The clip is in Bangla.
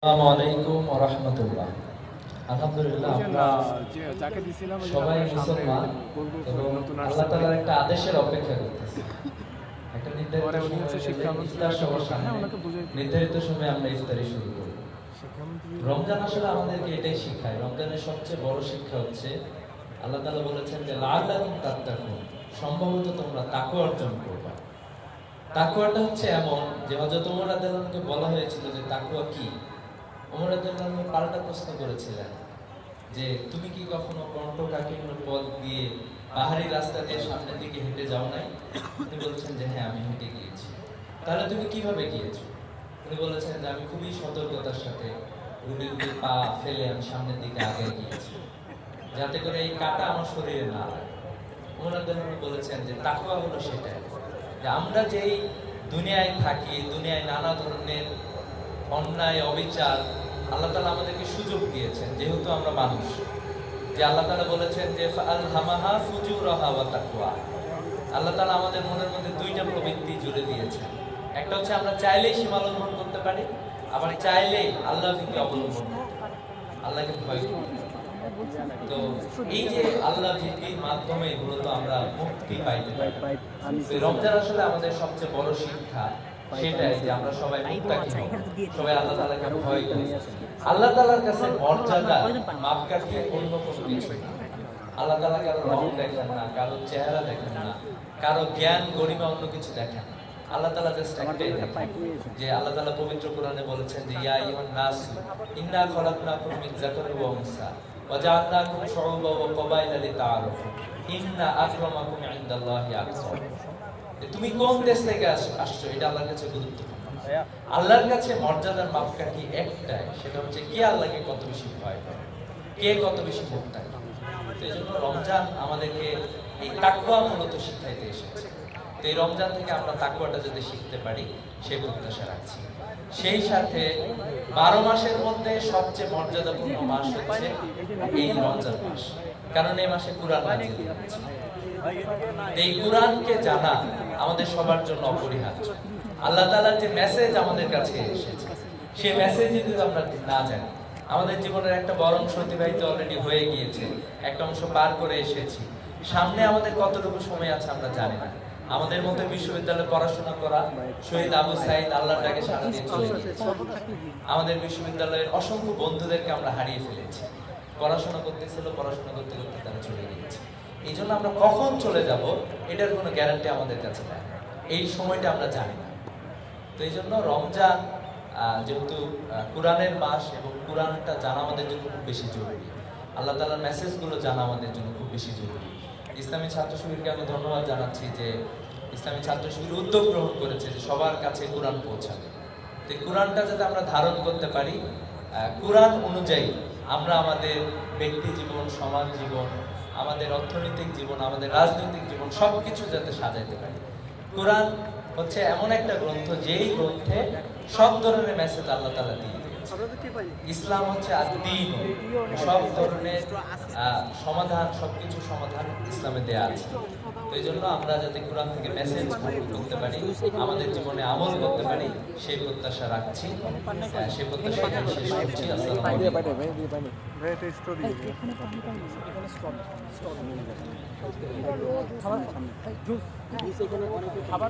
আসসালামু আলাইকুম ওয়া রাহমাতুল্লাহ। আলহামদুলিল্লাহ আমরা সবাই মুসলমান এবং আল্লাহ তাআলার একটা আদেশের অপেক্ষা করতেছি। একটা ইফতার সবার সামনে নির্ধারিত সময়ে আমরা ইফতারি শুরু করি। রমজান আসলে আমাদেরকে এটাই শিখায়। রমজানের সবচেয়ে বড় শিক্ষা হচ্ছে আল্লাহ তাআলা বলেছেন যে লাআল্লাকুম তাত্তাকুন, সম্ভবত তোমরা তাকওয়া অর্জন করবা। তাকওয়াটা হচ্ছে এমন যে হযরত ওমর রাদিয়াল্লাহু আনহুকে বলা হয়েছিল যে তাকওয়া কি? ওমর রাদিয়াল্লাহু আনহু পাল্টা প্রশ্ন করেছিলেন যে তুমি কি কখনো কণ্ঠকাঠিন্য পথ দিয়ে পাহাড়ি রাস্তা দিয়ে সামনের দিকে হেঁটে যাও নাই? তিনি বলেছেন যে হ্যাঁ, আমি হেঁটে গিয়েছি। তাহলে তুমি কিভাবে গিয়েছো? উনি বলেছেন যে আমি খুবই সতর্কতার সাথে উড়ে উড়ে পা ফেলে আমি সামনের দিকে আগে গিয়েছি, যাতে করে এই কাঁটা আমার শরীরে না লাগে। ওমর রাদিয়াল্লাহু আনহু বলেছেন যে তাকওয়া হলো সেটাই, যে আমরা যেই দুনিয়ায় থাকি, দুনিয়ায় নানা ধরনের অন্যায় অবিচার, আল্লাহ তাআলা আমাদেরকে সুযোগ দিয়েছেন যেহেতু আমরা মানুষ। যে আল্লাহ তাআলা বলেছেন যে ফাআলহামাহা ফুজুরাহা ওয়া তাকওয়া, আল্লাহ তাআলা আমাদের মনের মধ্যে দুইটা প্রবৃত্তি জুড়ে দিয়েছেন। একটা হচ্ছে আমরা চাইলেই সীমা লঙ্ঘন করতে পারি, আবার চাইলেই আল্লাহ ভীতি অবলম্বন করতে পারি, আল্লাহকে ভয় করি। তো এই যে আল্লাহ ভীতির মাধ্যমে মূলত আমরা মুক্তি পাইতে পারি। রমজান আসলে আমাদের সবচেয়ে বড় শিক্ষা সেটাই যে আমরা সবাই মুত্তাকি হব, সবাই আল্লাহ তাআলাকে ভয় করি। আল্লাহ তাআলার কাছে মর্যাদা মাপকাঠি অন্য কোনো কিছু না। আল্লাহ তাআলা কারো রং দেখেন না, কারো চেহারা দেখেন না, কারো জ্ঞান গরিমা অন্য কিছু দেখেন না। আল্লাহ তাআলা জাস্ট একটাই দেখেন, যে আল্লাহ তাআলা পবিত্র কোরআনে বলেছেন যে ইয়া আইয়ুহান নাস ইন্না খলাকনাকুম মিন যাকারিন ওয়া উনসা ওয়া জাআলনাকুম শুউবান ওয়া ক্বাবাইলা লিতাআরাফু ইন্না আকরামাকুম ইনদাল্লাহি আতকাকুম। তুমি কোন দেশ থেকে আসছো এটা আল্লাহর কাছে গুরুত্বপূর্ণ। আল্লাহর কাছে মর্যাদার মাপকাঠি একটাই, সেটা হচ্ছে কে আল্লাহকে কত বেশি ভয় করে, কে কত বেশি মুত্তাকি। এই জন্য রমজান আমাদেরকে এই তাকওয়া মূলত শিখাইতে এসেছে। তো এই রমজান থেকে আমরা তাকওয়াটা যদি শিখতে পারি সেই প্রত্যাশা রাখছি। সেই সাথে 12 মাসের মধ্যে সবচেয়ে মর্যাদাপূর্ণ মাস হচ্ছে এই রমজান মাস, কারণ এই মাসে কুরআন নাযিল হয়েছে। এই কুরআনকে জানা আমাদের সবার জন্য অপরিহার্য। আল্লাহ তাআলার যে মেসেজ আমাদের কাছে এসেছে, সেই মেসেজ যদি আমরা না জানি, আমাদের জীবনের একটা বড় অংশ অতিবাহিত অলরেডি হয়ে গিয়েছে, একটা অংশ পার করে এসেছি, সামনে আমাদের কতটুকু সময় আছে আমরা জানি না। আমাদের মধ্যে বিশ্ববিদ্যালয়ে পড়াশোনা করা শহীদ আবু সাঈদ আল্লাহর ডাকে সাড়া দিয়ে চলে গিয়েছে। আমাদের বিশ্ববিদ্যালয়ের অসংখ্য বন্ধুদেরকে আমরা হারিয়ে ফেলেছি। পড়াশোনা করতেছিল, পড়াশোনা করতে করতে তারা চলে গিয়েছে। এই জন্য আমরা কখন চলে যাব এটার কোনো গ্যারান্টি আমাদের কাছে নেই, এই সময়টা আমরা জানি না। তো এই জন্য রমজান যেহেতু কোরআনের মাস এবং কোরআনটা জানা আমাদের জন্য খুব বেশি জরুরি, আল্লাহ তাআলার মেসেজগুলো জানা আমাদের জন্য খুব বেশি জরুরি। ইসলামী ছাত্র শিবিরকে আমি ধন্যবাদ জানাচ্ছি যে ইসলামী ছাত্র শিবির উদ্যোগ গ্রহণ করেছে যে সবার কাছে কোরআন পৌঁছাবে। তো কোরআনটা যাতে আমরা ধারণ করতে পারি, কোরআন অনুযায়ী আমরা আমাদের ব্যক্তি জীবন, সমাজ জীবন, আমাদের অর্থনৈতিক জীবন, আমাদের রাজনৈতিক জীবন সবকিছু যাতে সাজাইতে পারি। কোরআন হচ্ছে এমন একটা গ্রন্থ যেই গ্রন্থে সব ধরনের মেসেজ আল্লাহ তাআলা দিয়ে দিয়েছে। ইসলাম হচ্ছে আদ-দ্বীন, সব ধরনের সমাধান, সবকিছু সমাধান ইসলামে দেয়া আছে। তো এই জন্য আমরা যাতে কোরআন থেকে মেসেজ গ্রহণ করতে পারি, আমাদের জীবনে আমল করতে পারি, সেই প্রত্যাশা রাখছি। সেই প্রত্যাশা শেষ করছি। আসসালামু আলাইকুম।